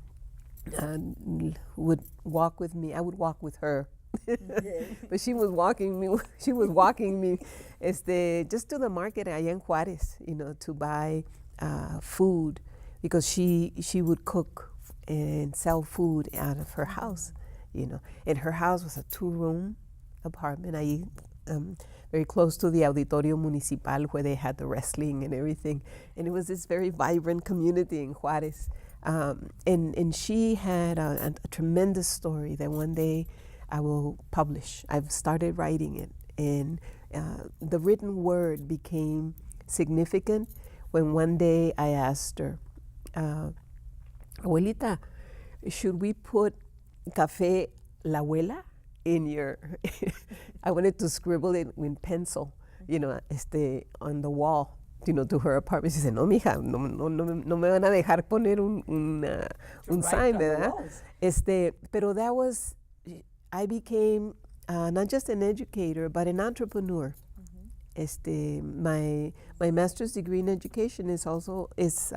[SPEAKER 4] would walk with me. I would walk with her. But she was walking me just to the market allá en Juárez, you know, to buy food, because she would cook and sell food out of her house, you know. And her house was a 2-room apartment ahí, very close to the Auditorio Municipal, where they had the wrestling and everything. And it was this very vibrant community in Juárez. And she had a tremendous story that one day I will publish. I've started writing it, and the written word became significant when one day I asked her, Abuelita, should we put Café La Abuela in your... I wanted to scribble it in pencil, you know, on the wall, you know, to her apartment. She said, no, mija, no me van a dejar poner un sign, ¿verdad? Pero that was... I became not just an educator, but an entrepreneur. My master's degree in education is also with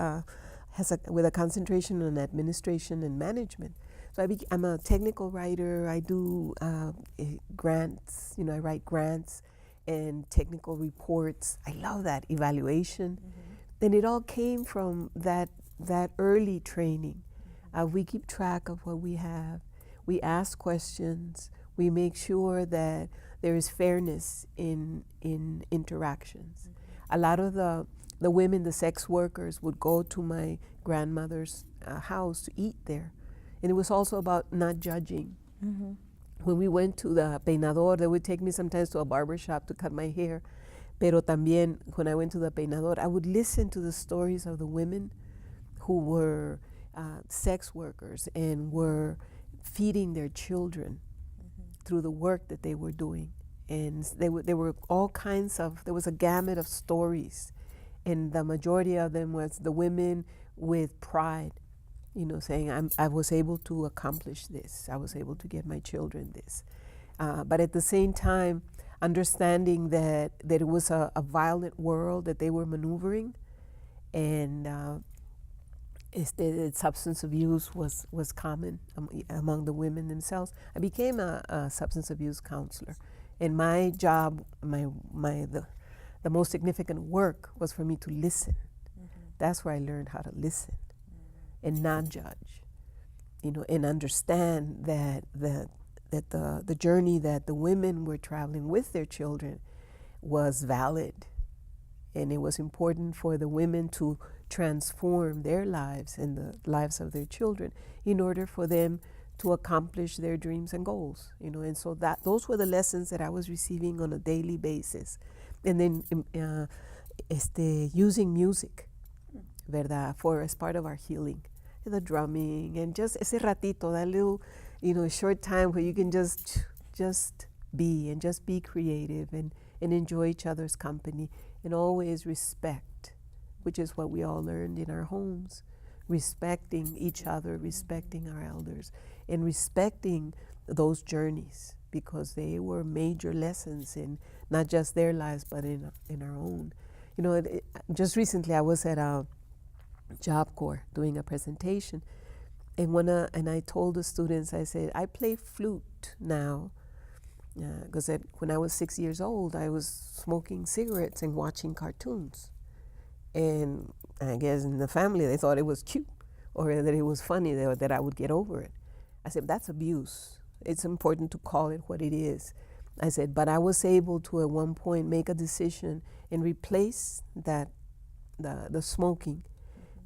[SPEAKER 4] a concentration on administration and management. So I'm a technical writer. I do grants. You know, I write grants and technical reports. I love that evaluation. And it all came from that early training. We keep track of what we have. We ask questions. We make sure that there is fairness in interactions. A lot of the women, the sex workers, would go to my grandmother's house to eat there. And it was also about not judging. When we went to the peinador, they would take me sometimes to a barber shop to cut my hair. Pero también, when I went to the peinador, I would listen to the stories of the women who were sex workers and were feeding their children through the work that they were doing. And there were all kinds of, there was a gamut of stories. And the majority of them was the women with pride, you know, saying, I was able to accomplish this. I was able to get my children this. But at the same time, understanding that it was a violent world that they were maneuvering, and substance abuse was common among the women themselves. I became a substance abuse counselor, and my job, the most significant work was for me to listen. That's where I learned how to listen and not judge, you know, and understand that the journey that the women were traveling with their children was valid, and it was important for the women to transform their lives and the lives of their children in order for them to accomplish their dreams and goals, you know. And so those were the lessons that I was receiving on a daily basis. And then using music, ¿verdad, as part of our healing, the drumming, and just ese ratito, that little, you know, short time where you can just be and just be creative and enjoy each other's company, and always respect, which is what we all learned in our homes, respecting each other, respecting our elders, and respecting those journeys, because they were major lessons in not just their lives, but in our own. You know, just recently I was at a Job Corps doing a presentation, and I told the students, I said, I play flute now, because when I was 6 years old, I was smoking cigarettes and watching cartoons. And I guess in the family, they thought it was cute, or that it was funny, that I would get over it. I said, that's abuse. It's important to call it what it is. I said, but I was able to at one point make a decision and replace that the smoking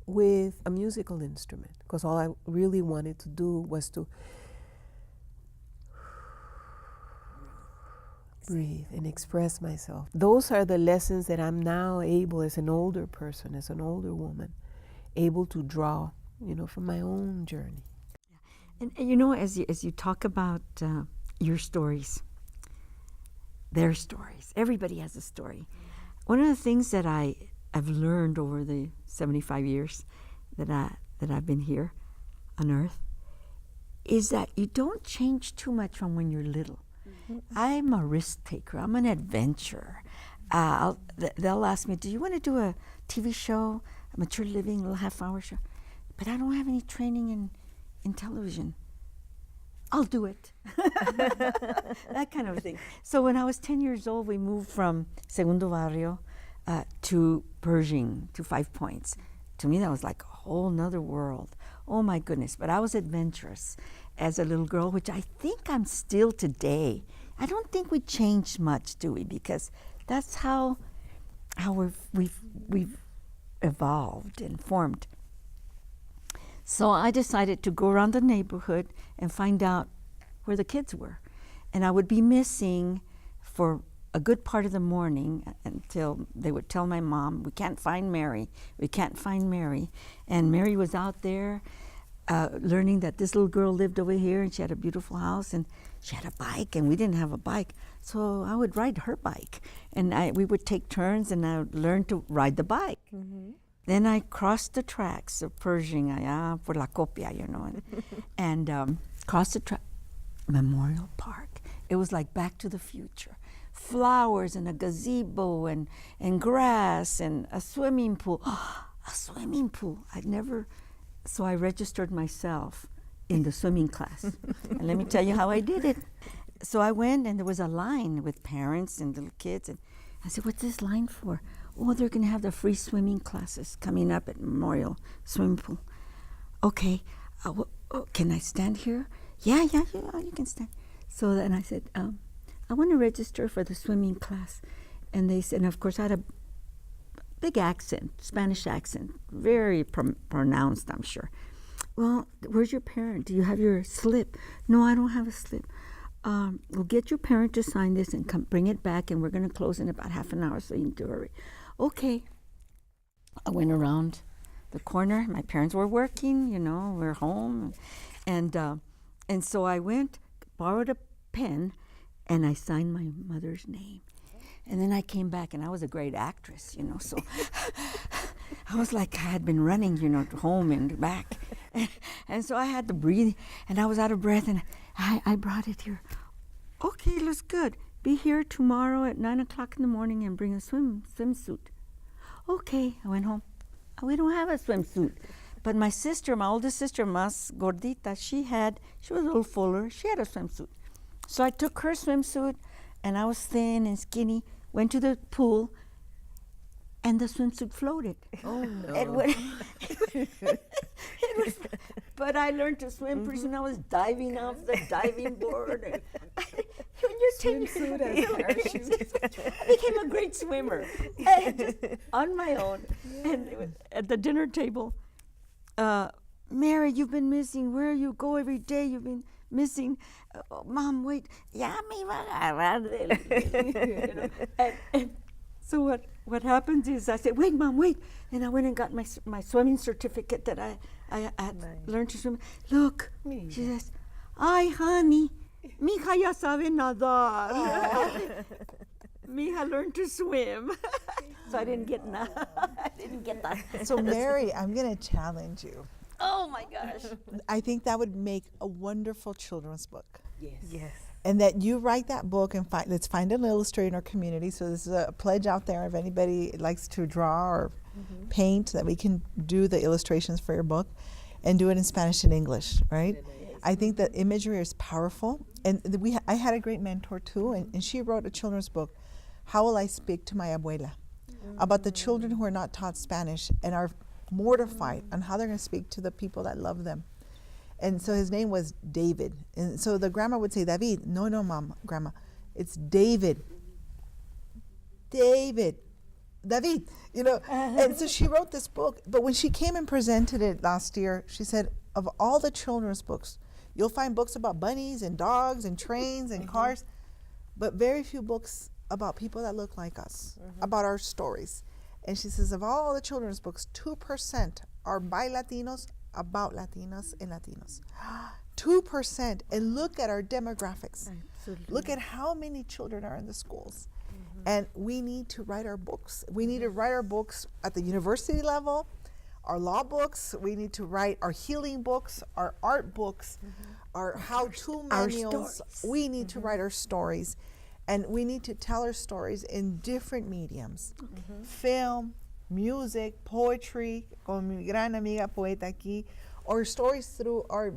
[SPEAKER 4] with a musical instrument, because all I really wanted to do was to breathe and express myself. Those are the lessons that I'm now able, as an older person, as an older woman, able to draw, from my own journey.
[SPEAKER 1] And as you talk about your stories, their stories, everybody has a story. One of the things that I've learned over the 75 years that I've been here on Earth is that you don't change too much from when you're little. I'm a risk taker. I'm an adventurer. They'll ask me, do you want to do a TV show, a mature living, little half-hour show? But I don't have any training in television. I'll do it. That kind of thing. So when I was 10 years old, we moved from Segundo Barrio to Pershing, to 5 Points. To me, that was like a whole nother world. Oh my goodness. But I was adventurous as a little girl, which I think I'm still today. I don't think we changed much, do we? Because that's how we've evolved and formed. So I decided to go around the neighborhood and find out where the kids were. And I would be missing for a good part of the morning until they would tell my mom, we can't find Mary, we can't find Mary. And Mary was out there learning that this little girl lived over here and she had a beautiful house and she had a bike and we didn't have a bike. So I would ride her bike and we would take turns and I would learn to ride the bike. Mm-hmm. Then I crossed the tracks of Pershing, allá por la copia, and crossed the track. Memorial Park. It was like Back to the Future. Flowers and a gazebo and grass and a swimming pool. A swimming pool. So I registered myself in the swimming class. And let me tell you how I did it. So I went and there was a line with parents and little kids. And I said, what's this line for? Oh, they're going to have the free swimming classes coming up at Memorial Swimming Pool. Okay, can I stand here? Yeah, you can stand. So then I said, I want to register for the swimming class. And they said, and of course I had a big accent, Spanish accent, very pronounced, I'm sure. Well, where's your parent? Do you have your slip? No, I don't have a slip. We'll get your parent to sign this and bring it back, and we're going to close in about half an hour, so you need to hurry. Okay. I went around the corner. My parents were working, we're home. And so I went, borrowed a pen, and I signed my mother's name. And then I came back, and I was a great actress, so I was like, I had been running, home and back. And so I had to breathe, and I was out of breath, and I brought it here. Okay, looks good. Be here tomorrow at 9 o'clock in the morning and bring a swimsuit. Okay, I went home. We don't have a swimsuit. But my sister, my oldest sister, Mas Gordita, she was a little fuller. She had a swimsuit. So I took her swimsuit, and I was thin and skinny, went to the pool, and the swimsuit floated. Oh, no. But I learned to swim pretty soon. I was diving off the diving board. And when you're 10 years I became a great swimmer just on my own. Yeah. And at the dinner table, Mary, you've been missing. Where you go every day, you've been missing. Mom, wait. Yeah, me. And so what happens is I said, wait, Mom, wait. And I went and got my swimming certificate that I had learned to swim. Look, she says, ay, honey, mija ya sabe nadar. Mija learned to swim. So I didn't get that.
[SPEAKER 2] So Mary, I'm going to challenge you.
[SPEAKER 1] Oh my gosh.
[SPEAKER 2] I think that would make a wonderful children's book.
[SPEAKER 3] Yes.
[SPEAKER 2] And that you write that book and let's find an illustrator in our community. So this is a pledge out there. If anybody likes to draw or paint, that we can do the illustrations for your book and do it in Spanish and English, right? I think that imagery is powerful. And I had a great mentor too, and she wrote a children's book, How Will I Speak to My Abuela? About the children who are not taught Spanish and are mortified on how they're going to speak to the people that love them. And so his name was David. And so the grandma would say, David. No, Mom, Grandma. It's David. David. David, you know. And so she wrote this book. But when she came and presented it last year, she said, of all the children's books, you'll find books about bunnies and dogs and trains and cars, but very few books about people that look like us, about our stories. And she says, of all the children's books, 2% are by Latinos, about Latinas and Latinos. 2%. And look at our demographics.
[SPEAKER 1] Absolutely.
[SPEAKER 2] Look at how many children are in the schools. And we need to write our books. We need to write our books at the university level, our law books. We need to write our healing books, our art books, our how-to manuals.
[SPEAKER 1] stories.
[SPEAKER 2] We need to write our stories. And we need to tell our stories in different mediums. Film, music, poetry, con mi gran amiga poeta aquí, or stories through our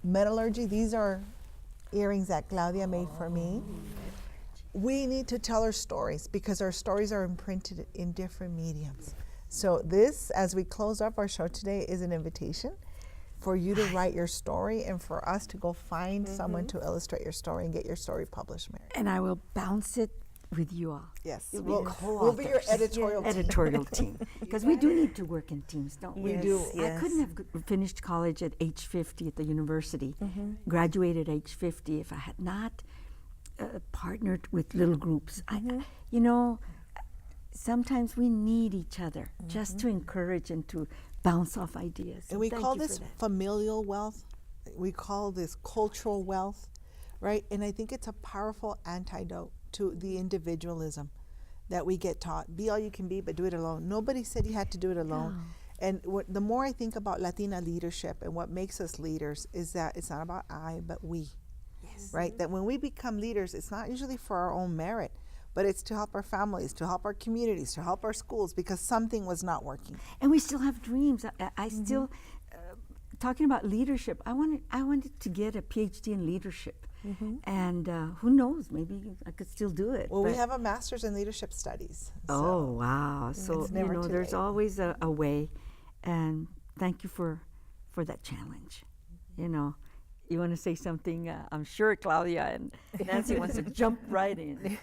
[SPEAKER 2] metallurgy. These are earrings that Claudia made for me. We need to tell our stories because our stories are imprinted in different mediums. So this, as we close up our show today, is an invitation for you to write your story and for us to go find someone to illustrate your story and get your story published, Mary.
[SPEAKER 1] And I will bounce it with you all.
[SPEAKER 2] Yes,
[SPEAKER 1] You'll be
[SPEAKER 2] we'll be your
[SPEAKER 1] co-authors.
[SPEAKER 2] editorial team.
[SPEAKER 1] Editorial team. Because we do need to work in teams, don't we?
[SPEAKER 3] Yes,
[SPEAKER 2] do.
[SPEAKER 3] yes.
[SPEAKER 1] I couldn't have finished college at age 50 at the university, graduated at age 50 if I had not partnered with little groups. You know, sometimes we need each other just to encourage and to bounce off ideas.
[SPEAKER 2] And we
[SPEAKER 1] thank
[SPEAKER 2] call
[SPEAKER 1] you for
[SPEAKER 2] this
[SPEAKER 1] that.
[SPEAKER 2] familial wealth. We call this cultural wealth, right? And I think it's a powerful antidote to the individualism that we get taught. Be all you can be, but do it alone. Nobody said you had to do it alone. And the more I think about Latina leadership and what makes us leaders is that it's not about I, but we. Right? That when we become leaders, it's not usually for our own merit, but it's to help our families, to help our communities, to help our schools, because something was not working.
[SPEAKER 1] And we still have dreams. I still, talking about leadership, I wanted to get a PhD in leadership. And who knows, maybe I could still do it.
[SPEAKER 2] Well, we
[SPEAKER 1] but-
[SPEAKER 2] have a master's in leadership studies.
[SPEAKER 1] Oh, wow. So,
[SPEAKER 2] it's
[SPEAKER 1] you
[SPEAKER 2] never
[SPEAKER 1] know,
[SPEAKER 2] too
[SPEAKER 1] there's
[SPEAKER 2] late.
[SPEAKER 1] always a way. And thank you for that challenge. You know, you want to say something? I'm sure Claudia and Nancy wants to jump right in.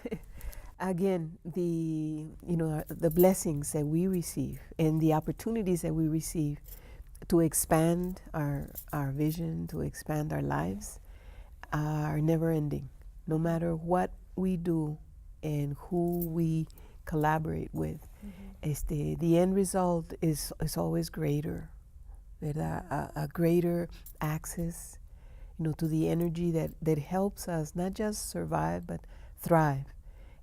[SPEAKER 4] Again, the blessings that we receive and the opportunities that we receive to expand our vision, to expand our lives, are never ending. No matter what we do and who we collaborate with, the end result is always greater. A greater access, to the energy that helps us not just survive but thrive.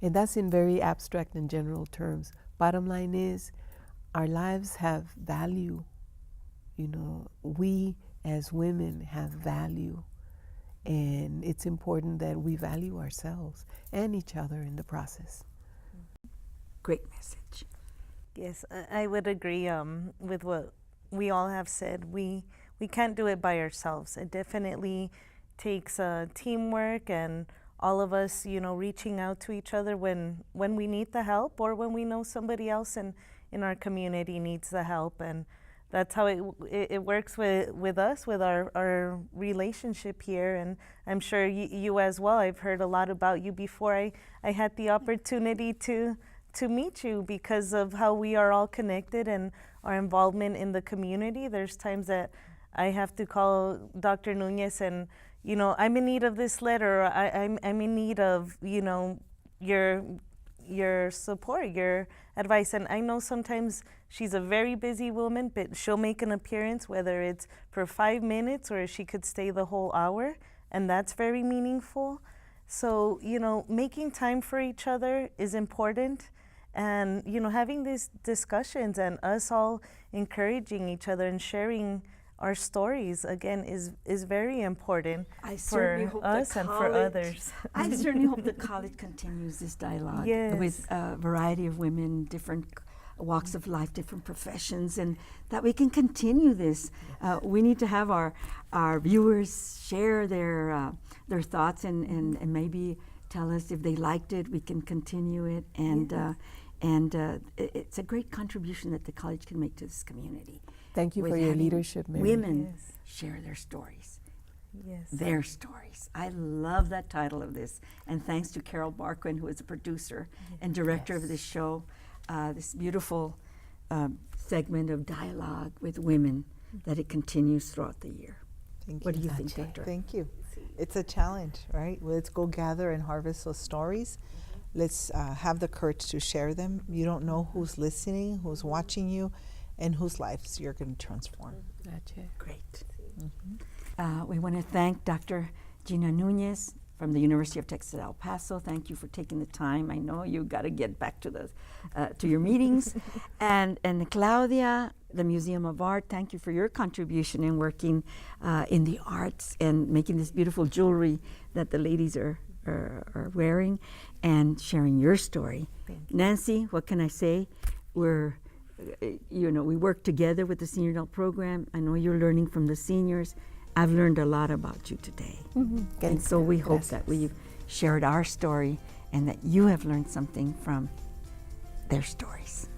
[SPEAKER 4] And that's in very abstract and general terms. Bottom line is, our lives have value. We as women have value. And it's important that we value ourselves and each other in the process.
[SPEAKER 1] Great message.
[SPEAKER 3] Yes, I would agree with what we all have said. We can't do it by ourselves. It definitely takes teamwork and all of us, reaching out to each other when we need the help or when we know somebody else in our community needs the help. And that's how it works with us, with our relationship here. And I'm sure you as well. I've heard a lot about you before I had the opportunity to meet you because of how we are all connected and our involvement in the community. There's times that I have to call Dr. Nuñez and, I'm in need of this letter. Or I'm in need of, your support, your advice. And I know sometimes she's a very busy woman, but she'll make an appearance, whether it's for 5 minutes or she could stay the whole hour. And that's very meaningful. So, making time for each other is important. And, having these discussions and us all encouraging each other and sharing our stories, again, is very important
[SPEAKER 1] I certainly
[SPEAKER 3] for
[SPEAKER 1] hope
[SPEAKER 3] us
[SPEAKER 1] the
[SPEAKER 3] and for
[SPEAKER 1] college-
[SPEAKER 3] others.
[SPEAKER 1] I certainly hope the college continues this dialogue
[SPEAKER 3] Yes.
[SPEAKER 1] with a variety of women, different walks of life, different professions, and that we can continue this. We need to have our viewers share their thoughts and maybe tell us if they liked it. We can continue it, and it's a great contribution that the college can make to this community.
[SPEAKER 4] Thank you
[SPEAKER 1] with
[SPEAKER 4] for your
[SPEAKER 1] having
[SPEAKER 4] leadership, Mary.
[SPEAKER 1] Women
[SPEAKER 3] Yes.
[SPEAKER 1] share their stories.
[SPEAKER 3] Yes.
[SPEAKER 1] Their stories. I love that title of this. And thanks to Carol Barquin, who is the producer and director of this show. this beautiful segment of dialogue with women, that it continues throughout the year.
[SPEAKER 2] Thank
[SPEAKER 1] What
[SPEAKER 2] you.
[SPEAKER 1] do you think, Doctor?
[SPEAKER 2] Thank you. It's a challenge, right? Let's go gather and harvest those stories. Let's have the courage to share them. You don't know who's listening, who's watching you, and whose lives you're going to transform.
[SPEAKER 1] Great. We want to thank Dr. Gina Nuñez from the University of Texas El Paso. Thank you for taking the time. I know you got to get back to the to your meetings. and Claudia, the Museum of Art, thank you for your contribution in working in the arts and making this beautiful jewelry that the ladies are wearing and sharing your story. Nancy, what can I say? We're we work together with the Senior Adult Program. I know you're learning from the seniors. I've learned a lot about you today. And so we hope that we've shared our story and that you have learned something from their stories.